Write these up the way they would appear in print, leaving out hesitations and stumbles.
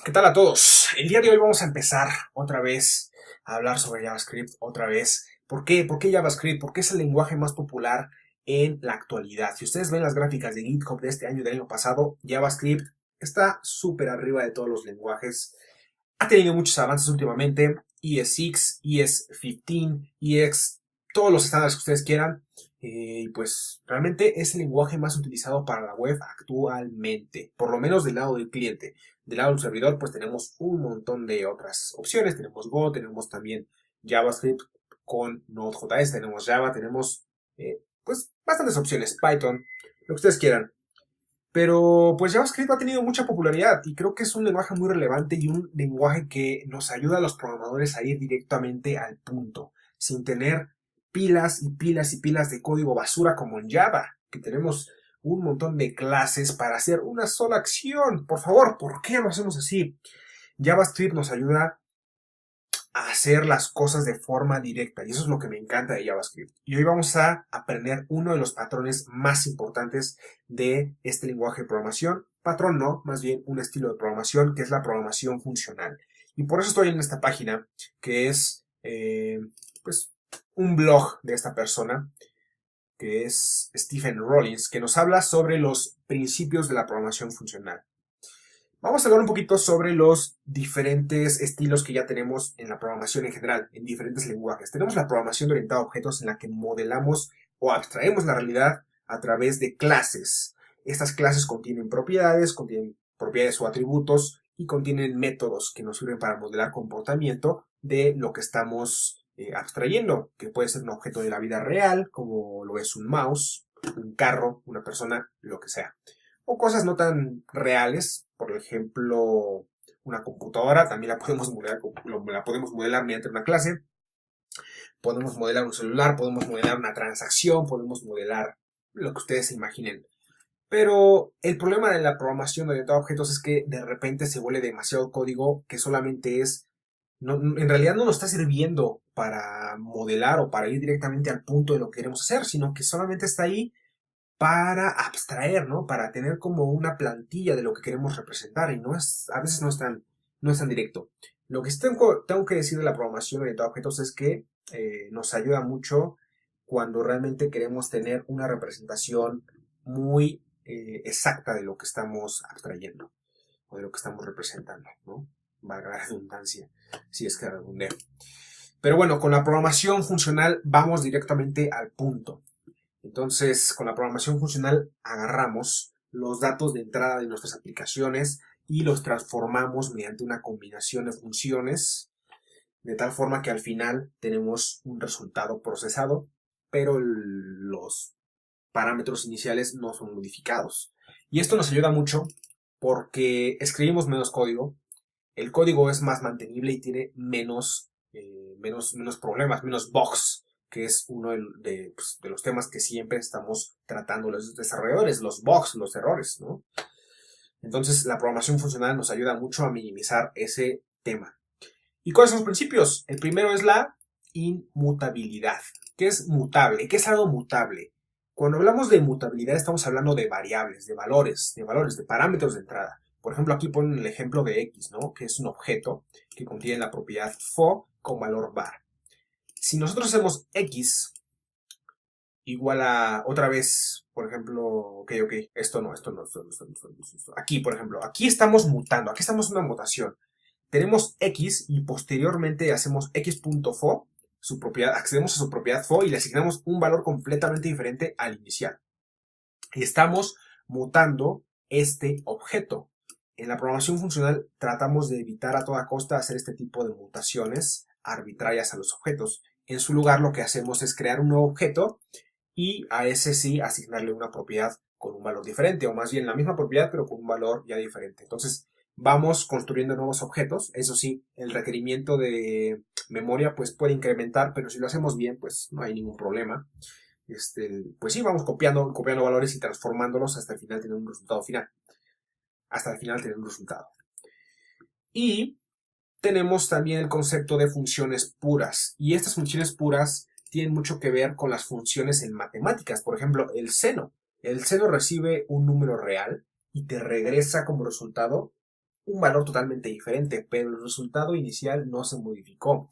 ¿Qué tal a todos? El día de hoy vamos a empezar otra vez a hablar sobre JavaScript, otra vez. ¿Por qué? ¿Por qué JavaScript? Porque es el lenguaje más popular en la actualidad. Si ustedes ven las gráficas de GitHub de este año y del año pasado, JavaScript está súper arriba de todos los lenguajes. Ha tenido muchos avances últimamente, ES6, ES15, EX, todos los estándares que ustedes quieran. Y pues realmente es el lenguaje más utilizado para la web actualmente, por lo menos del lado del cliente. Del lado del servidor, pues tenemos un montón de otras opciones. Tenemos Go, tenemos también JavaScript con Node.js, tenemos Java, tenemos pues bastantes opciones, Python, lo que ustedes quieran. Pero pues JavaScript ha tenido mucha popularidad y creo que es un lenguaje muy relevante y un lenguaje que nos ayuda a los programadores a ir directamente al punto, sin tener pilas y pilas y pilas de código basura como en Java, que tenemos un montón de clases para hacer una sola acción. Por favor, ¿por qué lo hacemos así? JavaScript nos ayuda a hacer las cosas de forma directa y eso es lo que me encanta de JavaScript. Y hoy vamos a aprender uno de los patrones más importantes de este lenguaje de programación. Patrón no, más bien un estilo de programación que es la programación funcional. Y por eso estoy en esta página que es pues un blog de esta persona que es Stephen Rollins, que nos habla sobre los principios de la programación funcional. Vamos a hablar un poquito sobre los diferentes estilos que ya tenemos en la programación en general, en diferentes lenguajes. Tenemos la programación orientada a objetos en la que modelamos o abstraemos la realidad a través de clases. Estas clases contienen propiedades o atributos y contienen métodos que nos sirven para modelar comportamiento de lo que estamos abstrayendo, que puede ser un objeto de la vida real, como lo es un mouse, un carro, una persona, lo que sea. O cosas no tan reales, por ejemplo, una computadora, también la podemos modelar mediante una clase. Podemos modelar un celular, podemos modelar una transacción, podemos modelar lo que ustedes se imaginen. Pero el problema de la programación orientada a objetos es que de repente se vuelve demasiado código que solamente en realidad no nos está sirviendo para modelar o para ir directamente al punto de lo que queremos hacer, sino que solamente está ahí para abstraer, ¿no? Para tener como una plantilla de lo que queremos representar y a veces no es tan directo. Lo que tengo que decir de la programación orientada a objetos es que nos ayuda mucho cuando realmente queremos tener una representación muy exacta de lo que estamos abstrayendo o de lo que estamos representando, ¿no? Valga la redundancia, si es que redundé. Pero bueno, con la programación funcional vamos directamente al punto. Entonces, con la programación funcional agarramos los datos de entrada de nuestras aplicaciones y los transformamos mediante una combinación de funciones, de tal forma que al final tenemos un resultado procesado, pero los parámetros iniciales no son modificados. Y esto nos ayuda mucho porque escribimos menos código, el código es más mantenible y tiene menos problemas, menos bugs, que es uno de los temas que siempre estamos tratando los desarrolladores, los bugs, los errores, ¿no? Entonces, la programación funcional nos ayuda mucho a minimizar ese tema. ¿Y cuáles son los principios? El primero es la inmutabilidad. ¿Qué es mutable? ¿Qué es algo mutable? Cuando hablamos de mutabilidad estamos hablando de variables, de valores, de parámetros de entrada. Por ejemplo, aquí ponen el ejemplo de X, ¿no? Que es un objeto que contiene la propiedad foo con valor var. Si nosotros hacemos X igual a otra vez, por ejemplo, ok, esto no. Aquí, por ejemplo, aquí estamos mutando, aquí estamos en una mutación. Tenemos X y posteriormente hacemos X.foo, accedemos a su propiedad foo y le asignamos un valor completamente diferente al inicial. Y estamos mutando este objeto. En la programación funcional tratamos de evitar a toda costa hacer este tipo de mutaciones arbitrarias a los objetos. En su lugar lo que hacemos es crear un nuevo objeto y a ese sí asignarle una propiedad con un valor diferente, o más bien la misma propiedad pero con un valor ya diferente. Entonces vamos construyendo nuevos objetos. Eso sí, el requerimiento de memoria pues puede incrementar, pero si lo hacemos bien pues no hay ningún problema. Pues sí, vamos copiando valores y transformándolos hasta el final tener un resultado final. Y tenemos también el concepto de funciones puras. Y estas funciones puras tienen mucho que ver con las funciones en matemáticas. Por ejemplo, el seno. El seno recibe un número real y te regresa como resultado un valor totalmente diferente, pero el resultado inicial no se modificó.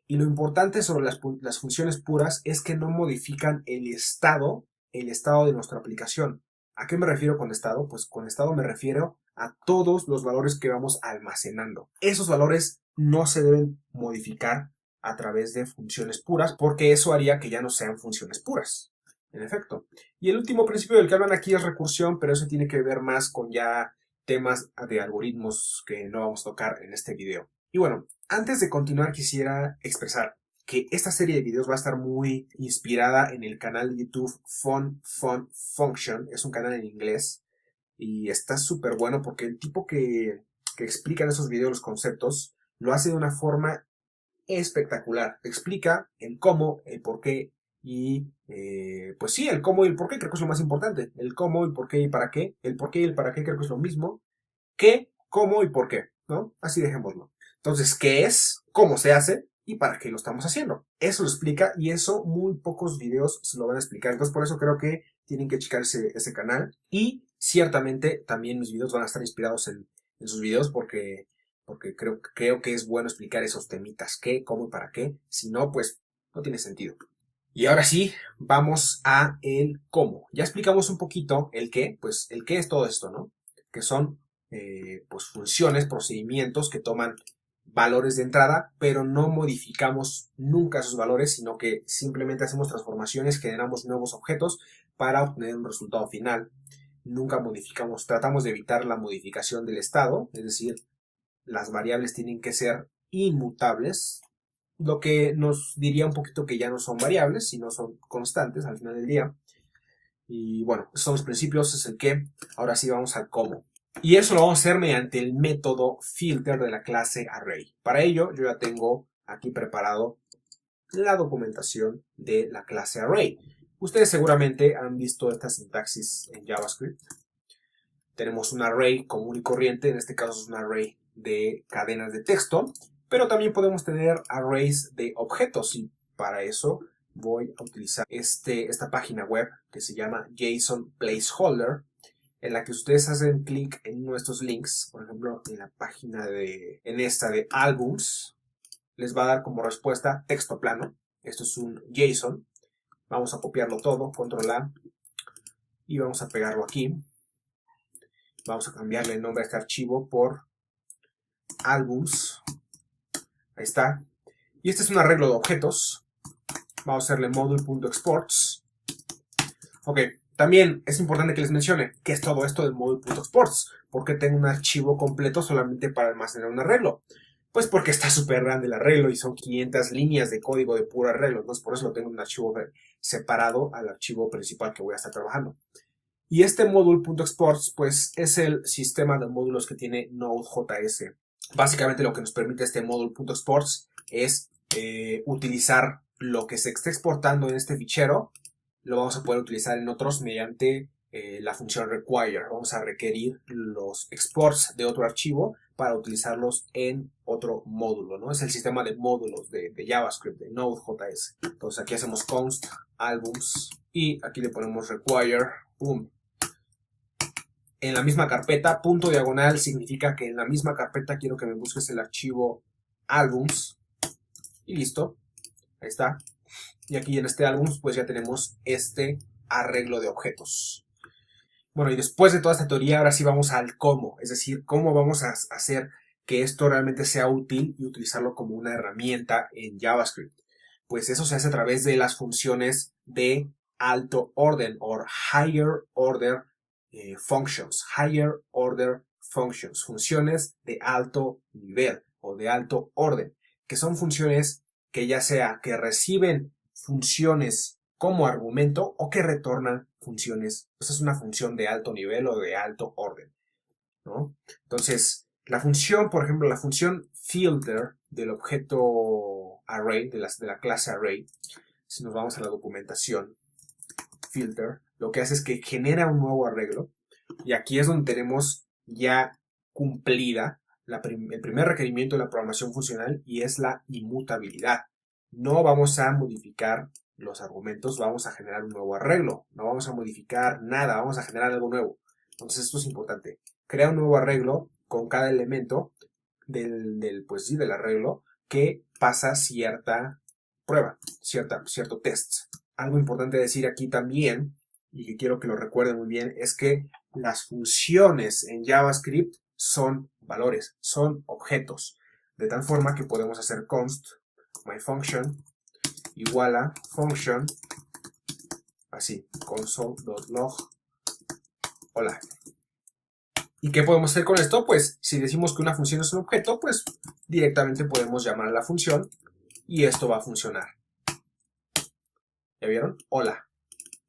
Y lo importante sobre las funciones puras es que no modifican el estado de nuestra aplicación. ¿A qué me refiero con estado? Pues con estado me refiero a todos los valores que vamos almacenando. Esos valores no se deben modificar a través de funciones puras, porque eso haría que ya no sean funciones puras, en efecto. Y el último principio del que hablan aquí es recursión, pero eso tiene que ver más con ya temas de algoritmos que no vamos a tocar en este video. Y bueno, antes de continuar quisiera expresar que esta serie de videos va a estar muy inspirada en el canal de YouTube Fun Function. Es un canal en inglés y está súper bueno porque el tipo que explica en esos videos los conceptos lo hace de una forma espectacular. Te explica el cómo, el por qué y pues sí, el cómo y el por qué creo que es lo más importante. El cómo, el por qué y para qué. El por qué y el para qué creo que es lo mismo. ¿Qué, cómo y por qué? ¿No? Así dejémoslo. Entonces, ¿qué es? ¿Cómo se hace? ¿Y para qué lo estamos haciendo? Eso lo explica y eso muy pocos videos se lo van a explicar. Entonces, por eso creo que tienen que checar ese canal. Y ciertamente también mis videos van a estar inspirados en sus videos porque creo que es bueno explicar esos temitas. ¿Qué, cómo y para qué? Si no, pues no tiene sentido. Y ahora sí, vamos a el cómo. Ya explicamos un poquito el qué. Pues el qué es todo esto, ¿no? Que son pues funciones, procedimientos que toman valores de entrada, pero no modificamos nunca esos valores, sino que simplemente hacemos transformaciones, generamos nuevos objetos para obtener un resultado final. Nunca modificamos, tratamos de evitar la modificación del estado, es decir, las variables tienen que ser inmutables, lo que nos diría un poquito que ya no son variables, sino son constantes al final del día. Y bueno, esos son los principios, es el qué. Ahora sí vamos al cómo. Y eso lo vamos a hacer mediante el método filter de la clase array. Para ello, yo ya tengo aquí preparado la documentación de la clase array. Ustedes seguramente han visto esta sintaxis en JavaScript. Tenemos un array común y corriente, en este caso es un array de cadenas de texto, pero también podemos tener arrays de objetos y para eso voy a utilizar esta página web que se llama JSON Placeholder, en la que ustedes hacen clic en uno de estos links, por ejemplo, en la página en esta de Albums, les va a dar como respuesta texto plano. Esto es un JSON. Vamos a copiarlo todo, control A, y vamos a pegarlo aquí. Vamos a cambiarle el nombre a este archivo por Albums. Ahí está. Y este es un arreglo de objetos. Vamos a hacerle module.exports. Ok. También es importante que les mencione qué es todo esto de module.exports. ¿Por qué tengo un archivo completo solamente para almacenar un arreglo? Pues porque está súper grande el arreglo y son 500 líneas de código de puro arreglo. Entonces por eso lo tengo en un archivo separado al archivo principal que voy a estar trabajando. Y este module.exports pues es el sistema de módulos que tiene Node.js. Básicamente lo que nos permite este module.exports es utilizar lo que se esté exportando en este fichero, lo vamos a poder utilizar en otros mediante la función require. Vamos a requerir los exports de otro archivo para utilizarlos en otro módulo, ¿no? Es el sistema de módulos de JavaScript, de Node.js. Entonces aquí hacemos const albums y aquí le ponemos require, boom. En la misma carpeta, punto diagonal significa que en la misma carpeta quiero que me busques el archivo albums y listo, ahí está. Y aquí en este albums pues ya tenemos este arreglo de objetos. Bueno, y después de toda esta teoría, ahora sí vamos al cómo, es decir, cómo vamos a hacer que esto realmente sea útil y utilizarlo como una herramienta en JavaScript. Pues eso se hace a través de las funciones de alto orden o higher order functions, higher order functions, funciones de alto nivel o de alto orden, que son funciones que ya sea que reciben funciones como argumento o que retornan funciones. Esa es una función de alto nivel o de alto orden, ¿no? Entonces, la función, por ejemplo, la función filter del objeto array, de la clase array, si nos vamos a la documentación, filter, lo que hace es que genera un nuevo arreglo y aquí es donde tenemos ya cumplida el primer requerimiento de la programación funcional y es la inmutabilidad. No vamos a modificar los argumentos, vamos a generar un nuevo arreglo, no vamos a modificar nada, vamos a generar algo nuevo. Entonces esto es importante. Crea un nuevo arreglo con cada elemento pues sí, del arreglo que pasa cierta prueba, cierto test. Algo importante decir aquí también, y que quiero que lo recuerden muy bien, es que las funciones en JavaScript son valores, son objetos, de tal forma que podemos hacer const myFunction igual a function, así, console.log, hola. ¿Y qué podemos hacer con esto? Pues si decimos que una función es un objeto, pues directamente podemos llamar a la función y esto va a funcionar. ¿Ya vieron? Hola.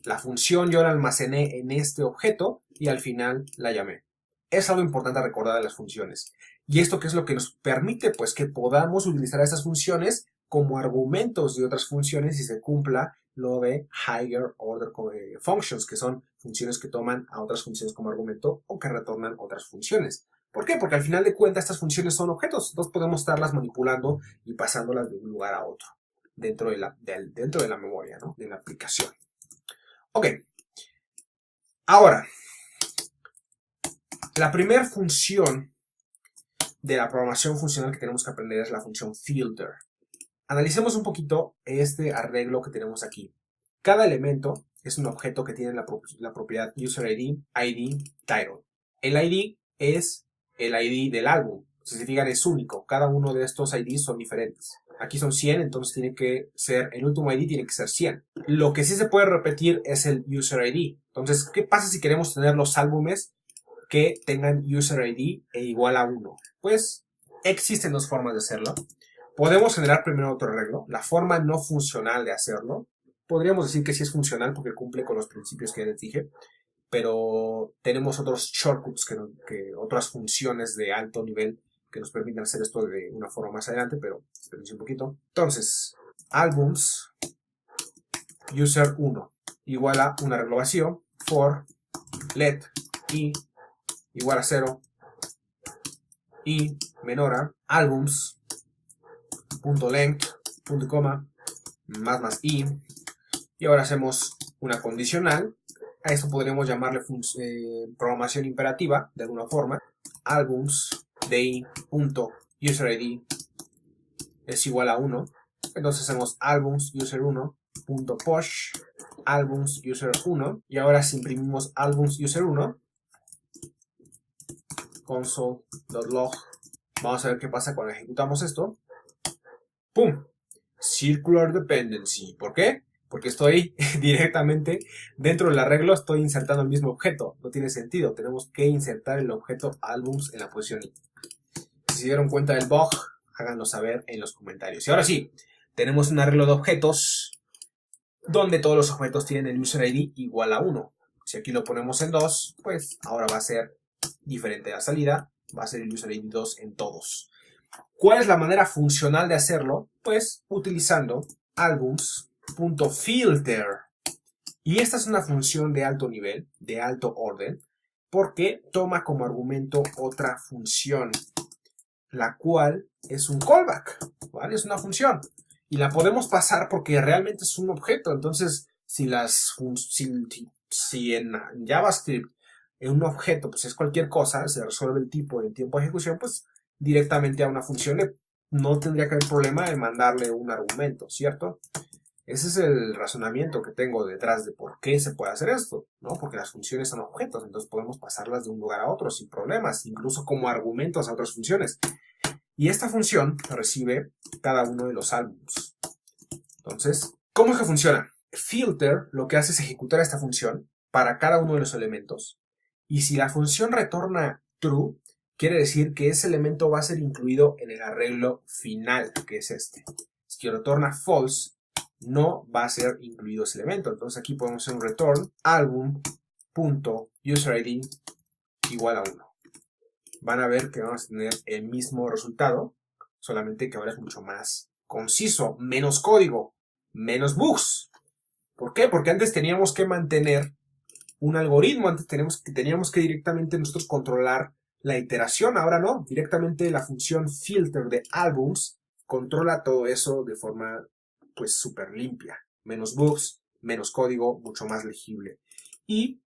La función yo la almacené en este objeto y al final la llamé. Es algo importante recordar de las funciones. ¿Y esto qué es lo que nos permite? Pues que podamos utilizar estas funciones como argumentos de otras funciones y se cumpla lo de higher order functions, que son funciones que toman a otras funciones como argumento o que retornan otras funciones. ¿Por qué? Porque al final de cuentas estas funciones son objetos, entonces podemos estarlas manipulando y pasándolas de un lugar a otro dentro de la memoria, ¿no? De la aplicación. Ok, ahora, la primera función de la programación funcional que tenemos que aprender es la función filter. Analicemos un poquito este arreglo que tenemos aquí. Cada elemento es un objeto que tiene la propiedad UserID, ID, title. El ID es el ID del álbum. Si se fijan, es único. Cada uno de estos IDs son diferentes. Aquí son 100, entonces tiene que ser, el último ID tiene que ser 100. Lo que sí se puede repetir es el UserID. Entonces, ¿qué pasa si queremos tener los álbumes que tengan UserID e igual a 1? Pues existen dos formas de hacerlo. Podemos generar primero otro arreglo. La forma no funcional de hacerlo, podríamos decir que sí es funcional porque cumple con los principios que ya les dije, pero tenemos otros shortcuts, que otras funciones de alto nivel que nos permiten hacer esto de una forma más adelante, pero espérense un poquito. Entonces, albums user 1 igual a un arreglo vacío for let i igual a 0 y menor a albums punto length punto coma más i, y ahora hacemos una condicional. A esto podríamos llamarle programación imperativa de alguna forma. Albums de punto userid es igual a 1. Entonces hacemos albums user 1 punto push albums user 1, y ahora si imprimimos albums user 1 console.log, vamos a ver qué pasa cuando ejecutamos esto. ¡Pum! Circular dependency. ¿Por qué? Porque estoy directamente dentro del arreglo, estoy insertando el mismo objeto. No tiene sentido. Tenemos que insertar el objeto albums en la posición I. Si se dieron cuenta del bug, háganlo saber en los comentarios. Y ahora sí, tenemos un arreglo de objetos donde todos los objetos tienen el user ID igual a 1. Si aquí lo ponemos en 2, pues ahora va a ser diferente la salida. Va a ser el user ID 2 en todos. ¿Cuál es la manera funcional de hacerlo? Pues utilizando albums.filter. Y esta es una función de alto nivel, de alto orden, porque toma como argumento otra función, la cual es un callback, ¿vale? Es una función. Y la podemos pasar porque realmente es un objeto. Entonces, si en JavaScript en un objeto pues es cualquier cosa, se resuelve el tipo en tiempo de ejecución, pues directamente a una función no tendría que haber problema en mandarle un argumento, ¿cierto? Ese es el razonamiento que tengo detrás de por qué se puede hacer esto, ¿no? Porque las funciones son objetos, entonces podemos pasarlas de un lugar a otro sin problemas, incluso como argumentos a otras funciones. Y esta función recibe cada uno de los álbumes. Entonces, ¿cómo es que funciona? Filter lo que hace es ejecutar esta función para cada uno de los elementos, y si la función retorna true, quiere decir que ese elemento va a ser incluido en el arreglo final, que es este. Si retorna false, no va a ser incluido ese elemento. Entonces aquí podemos hacer un return album.userid igual a 1. Van a ver que vamos a tener el mismo resultado, solamente que ahora es mucho más conciso, menos código, menos bugs. ¿Por qué? Porque antes teníamos que mantener un algoritmo, antes teníamos que directamente nosotros controlar la iteración, ahora no, directamente la función filter de albums controla todo eso de forma pues súper limpia, menos bugs, menos código, mucho más legible. Y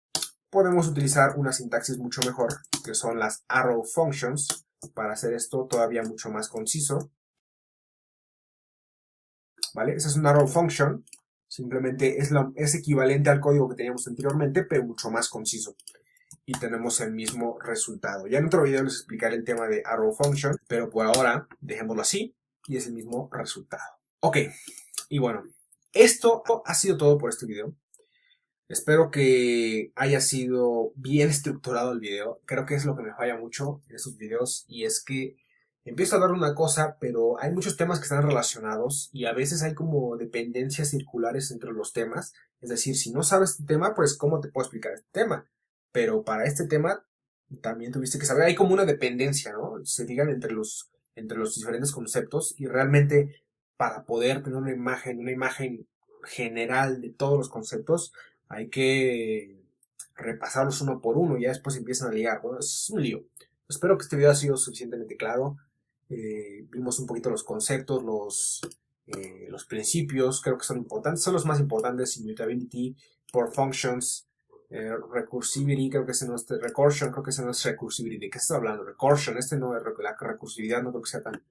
podemos utilizar una sintaxis mucho mejor, que son las arrow functions, para hacer esto todavía mucho más conciso. ¿Vale? Esa es una arrow function, simplemente es equivalente al código que teníamos anteriormente, pero mucho más conciso. Y tenemos el mismo resultado. Ya en otro video les explicaré el tema de arrow function, pero por ahora dejémoslo así y es el mismo resultado. Ok, y bueno, esto ha sido todo por este video. Espero que haya sido bien estructurado el video. Creo que es lo que me falla mucho en estos videos, y es que empiezo a hablar una cosa, pero hay muchos temas que están relacionados y a veces hay como dependencias circulares entre los temas. Es decir, si no sabes este tema, pues ¿cómo te puedo explicar este tema? Pero para este tema también tuviste que saber, hay como una dependencia, ¿no? Se fijan entre los diferentes conceptos, y realmente para poder tener una imagen general de todos los conceptos, hay que repasarlos uno por uno, y ya después empiezan a ligar. Bueno, es un lío. Espero que este video haya sido suficientemente claro. Vimos un poquito los conceptos, los principios, creo que son importantes, son los más importantes: immutability, for functions, recursivity, creo que ese no es recursion, creo que ese no es recursivity. ¿De qué estoy hablando? Recursion, este no es la recursividad, no creo que sea tan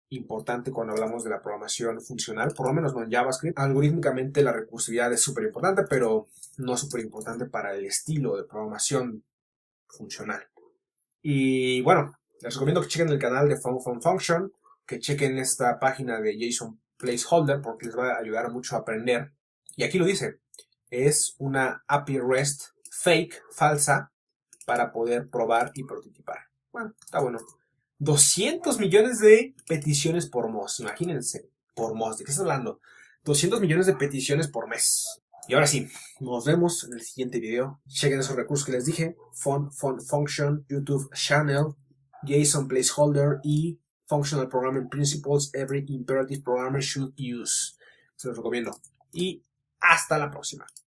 importante cuando hablamos de la programación funcional, por lo menos no en JavaScript. Algorítmicamente la recursividad es súper importante, pero no súper importante para el estilo de programación funcional. Y bueno, les recomiendo que chequen el canal de Function, que chequen esta página de JSON Placeholder, porque les va a ayudar mucho a aprender. Y aquí lo dice, es una API REST fake, falsa, para poder probar y prototipar. Bueno, está bueno. 200 millones de peticiones por mes, imagínense, por mes, ¿de qué estás hablando? 200 millones de peticiones por mes. Y ahora sí, nos vemos en el siguiente video. Chequen esos recursos que les dije: Function, YouTube Channel, JSON Placeholder y Functional Programming Principles Every Imperative Programmer Should Use. Se los recomiendo. Y hasta la próxima.